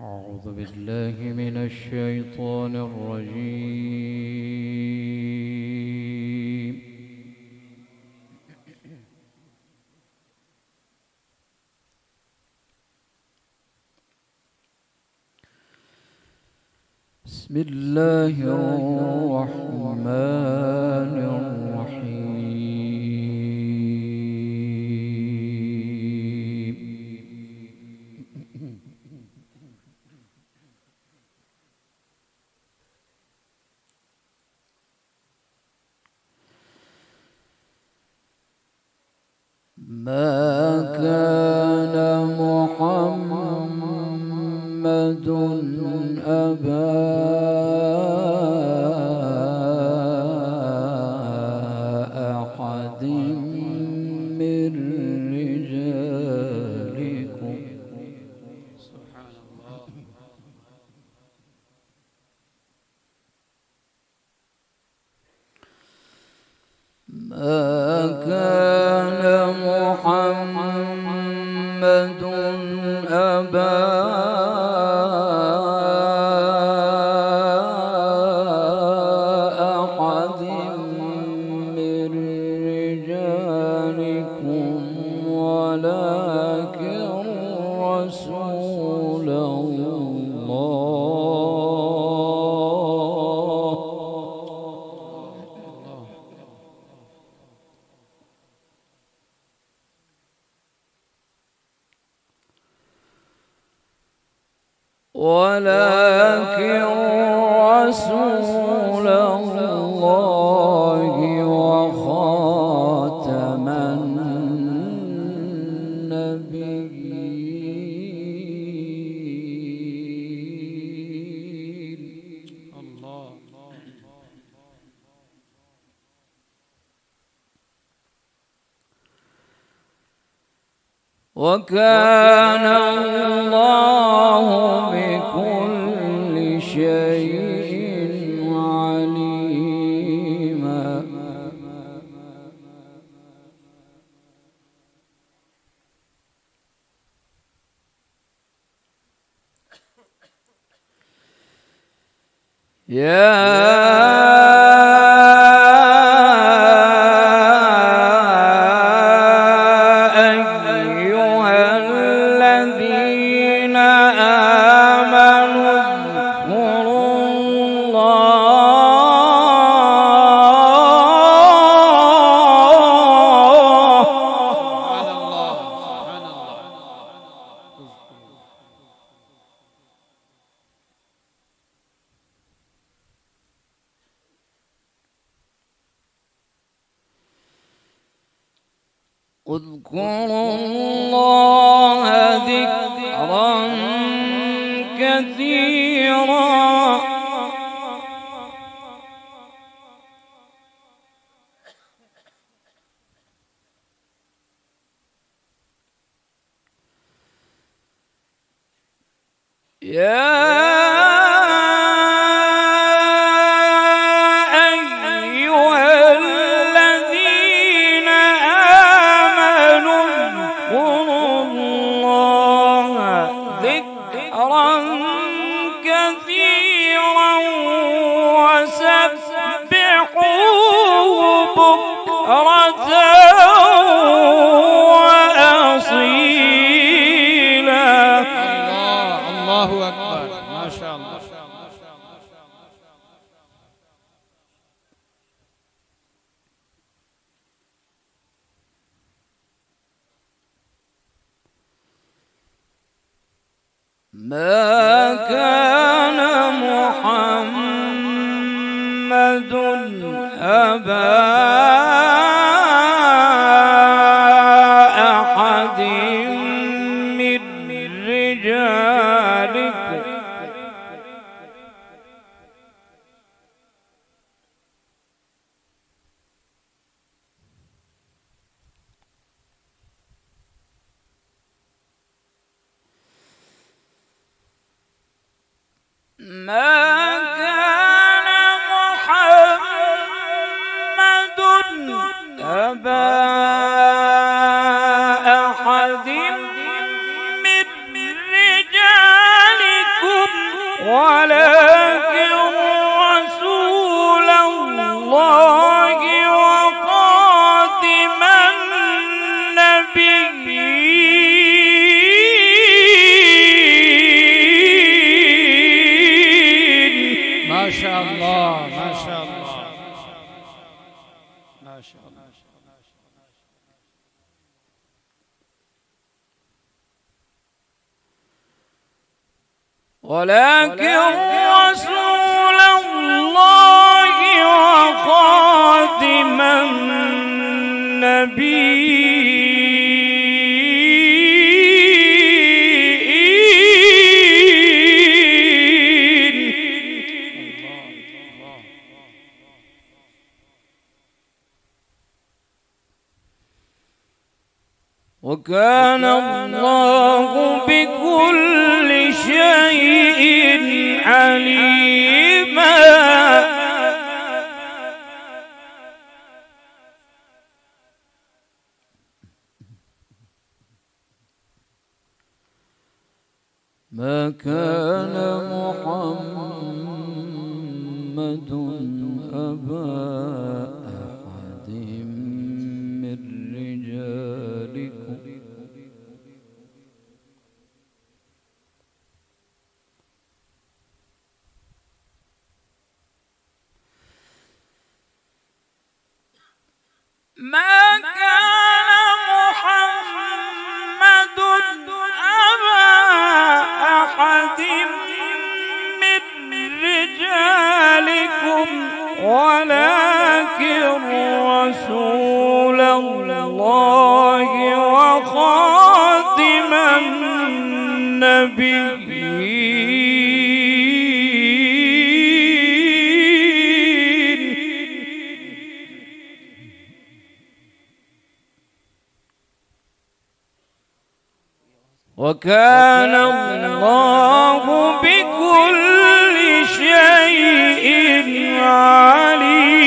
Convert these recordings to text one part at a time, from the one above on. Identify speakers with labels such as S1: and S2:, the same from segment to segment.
S1: أعوذ بالله من الشيطان الرجيم. بسم الله الرحمن الرحيم. ما كان محمد أبا أحد من رجالكم.
S2: سبحان الله.
S1: ما كان محمد أبا أحد من رجالكم ولكن رسول الله وخاتم النبيين.
S2: الله.
S1: وكان الله بكل شيء عليما. اذكروا الله ذكرا كثيرا.
S2: الله أكبر. ما شاء الله.
S1: ما كان محمد أبا أحد من رجالكم ما كان محمد ولكن رسول الله وخاتم النبيين.
S2: ما شاء الله ما شاء الله ما شاء الله.
S1: ولكن رسول الله وخاتم النبيين. وكان الله بكل شيء عليما. ما كان محمد أبا أحد من رجالكم ما كان محمد أبا أحد من رجالكم ولكن رسول الله وخاتم النبيين. وكان الله بكل شيء عليما.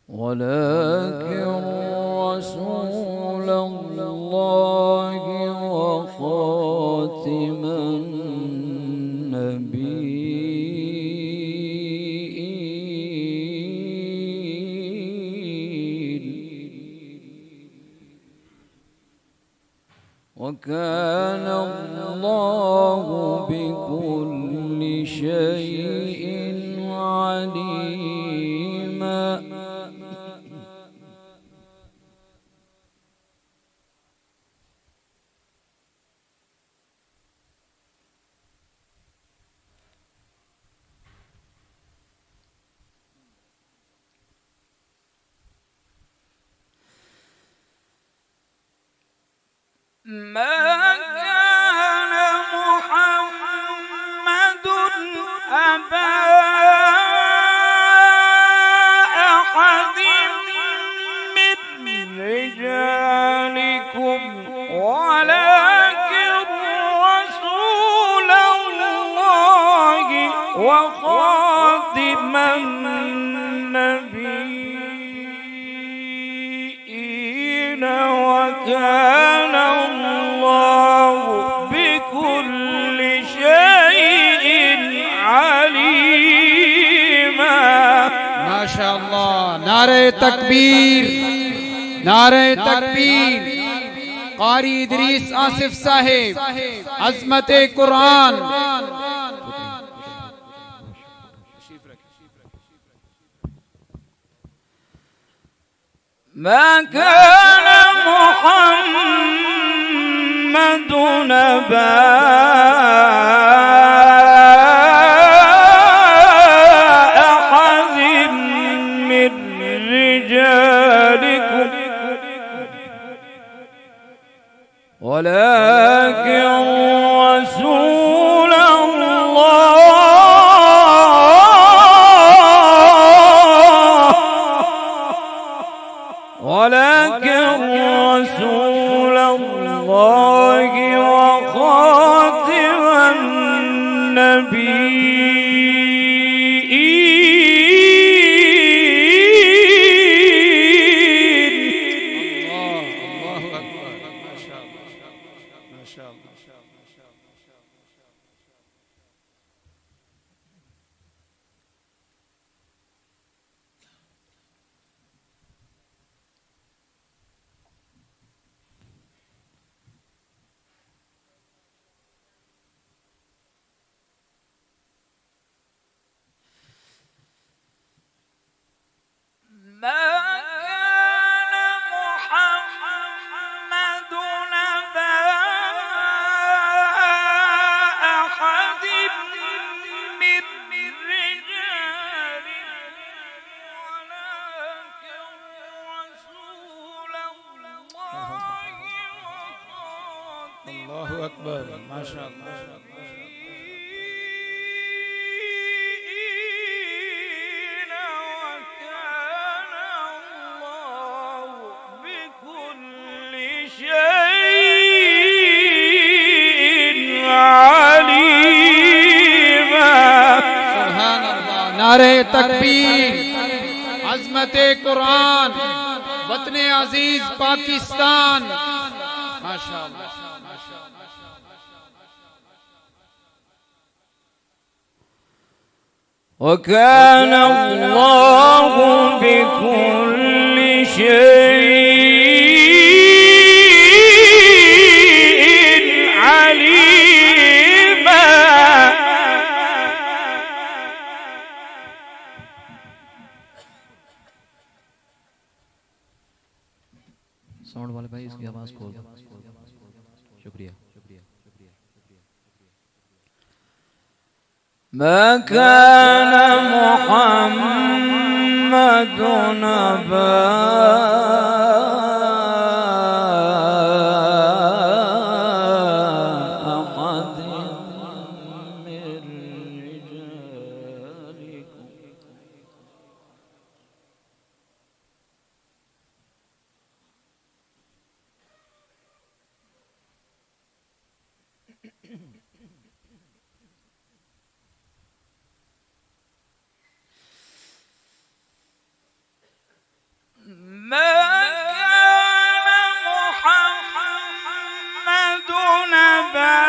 S1: ولكن رسول الله وخاتم النبيين. وكان الله بكل شيء عليما. ما كان محمد أبا أحد من رجالكم ولكن رسول الله وخاتم النبيين. وكان الله بكل شيء عليما.
S2: ما شاء الله. नारे तकबीर नारे तकबीर। कारी इदरीस आसिफ साहिब अज़मत कुरान।
S1: ما كان محمد أبا أحد من رجالكم ولكن رسول الله ولكن رسول الله وخاتم النبيين.
S2: नारे तकबीर, अज़मत कुरान, वतन अजीज पाकिस्तान। माशाअल्लाह।
S1: वकान अल्लाहु बिकुल्लि शैइन अलीमा।
S3: साउंड वाले भाई इसकी आवाज खोल दो। शुक्रिया।
S1: ما كان محمد نبا أحد من رجالكم ما كان محمد نبا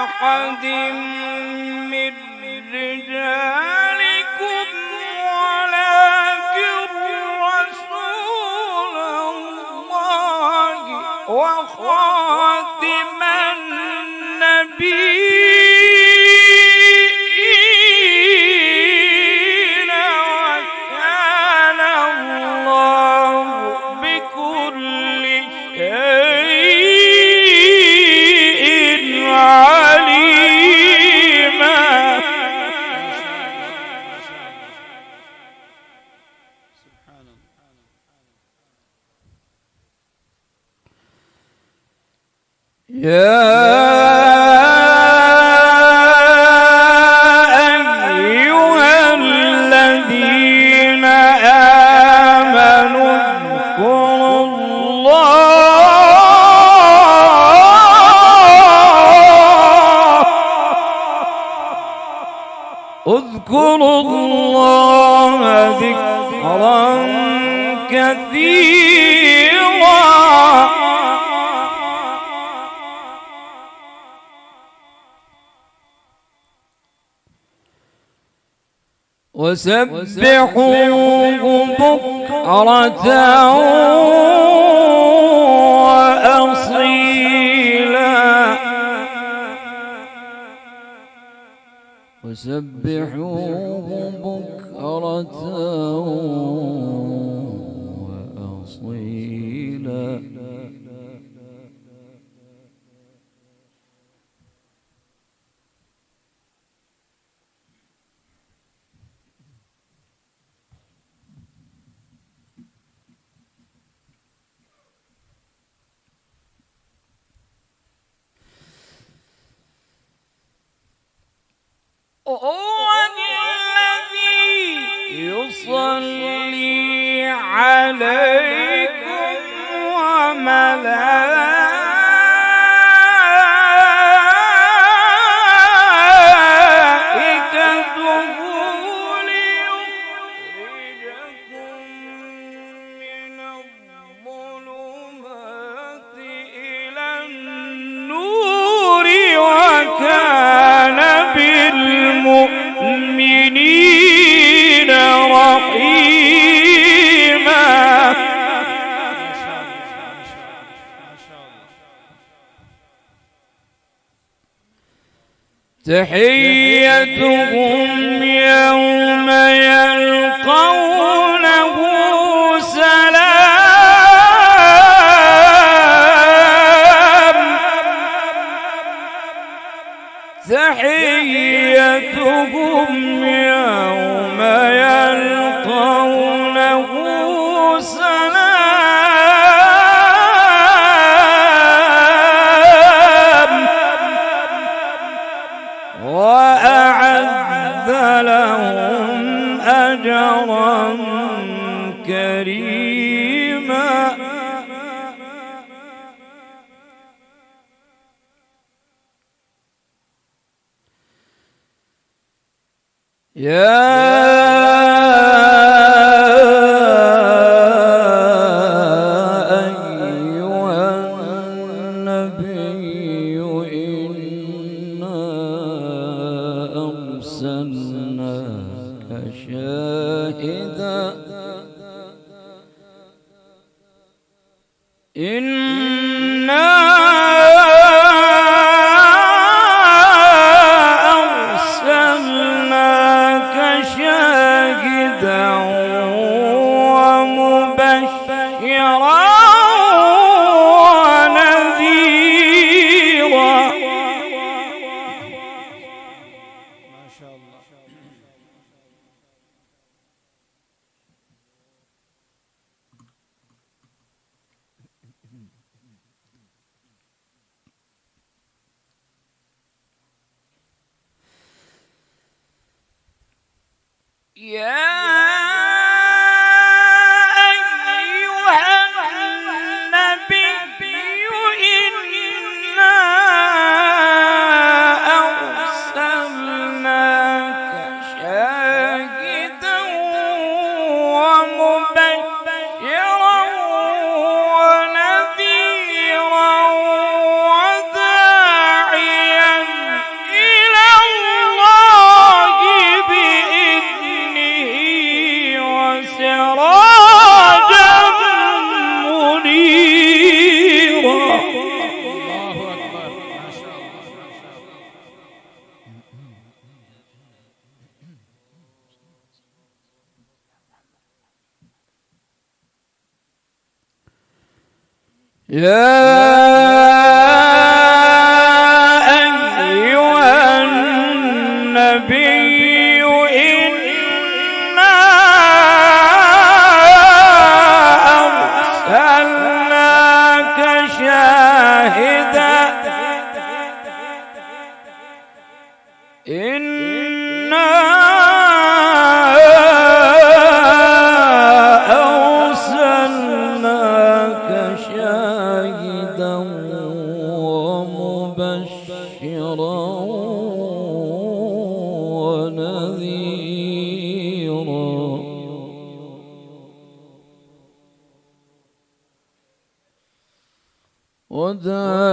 S1: أحد من رجالكم ولكن رسول الله وخاتم النبيين يا أيها الذين آمنوا اذكروا الله ذكرا كثيرا وسبحوه بكرة وأصيلا وسبحوه بكرة وأصيلا. هو الذي يصلي عليكم وملائكته ليخرجكم من الظلمات إلى النور وكان بالمؤمنين رحيما. تحيتهم يوم يلقونه سلام. تحيتهم يوم يلقونه سلام.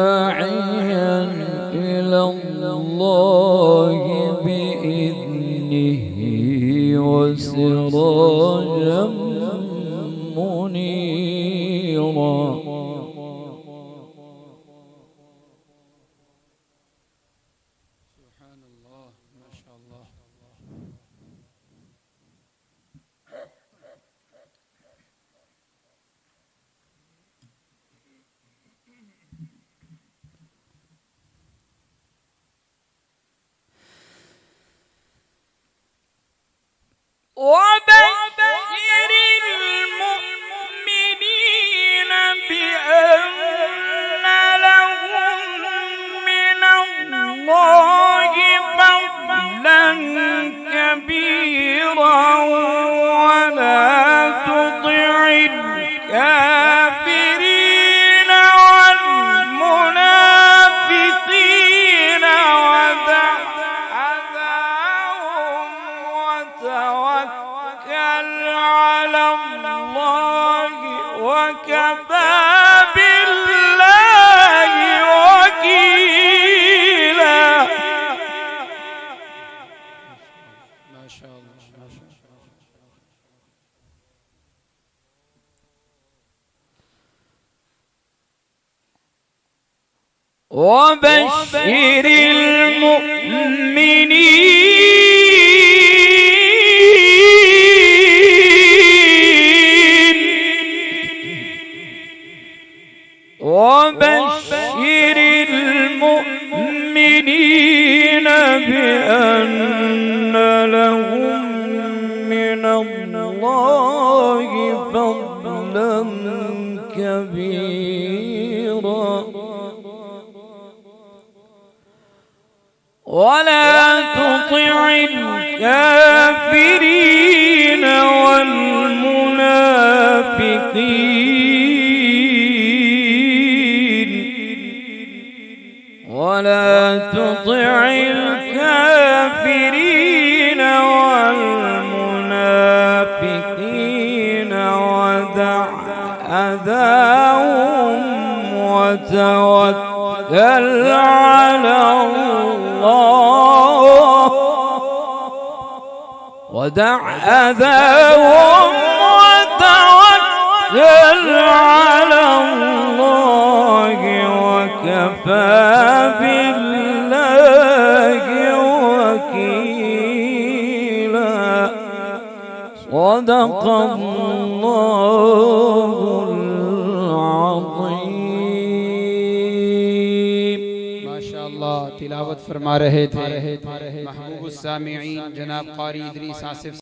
S1: وداعيا إلى الله بإذنه وسراجا منيرا.
S2: سبحان الله ما شاء الله.
S1: وبشر المؤمنين بأن لهم من الله فضلا كبيرا ولا تطع الكافرين والمنافقين ودع أذاهم وتوكل على الله وكفى بالله وكيلا.
S2: ما شاء الله ما شاء الله.
S1: وبشر المؤمنين بأن لهم من الله فضلا كبيرا ولا تطع الكافرين والمنافقين ولا تطع الكافرين على الله ودع أذاهم وتوكل على الله وكفى بالله وكيلا. صدق الله العظيم.
S2: माशाअल्लाह तिलावत फरमा रहे थे महबूब सामिईन जनाब कारी इदरीस आसिफ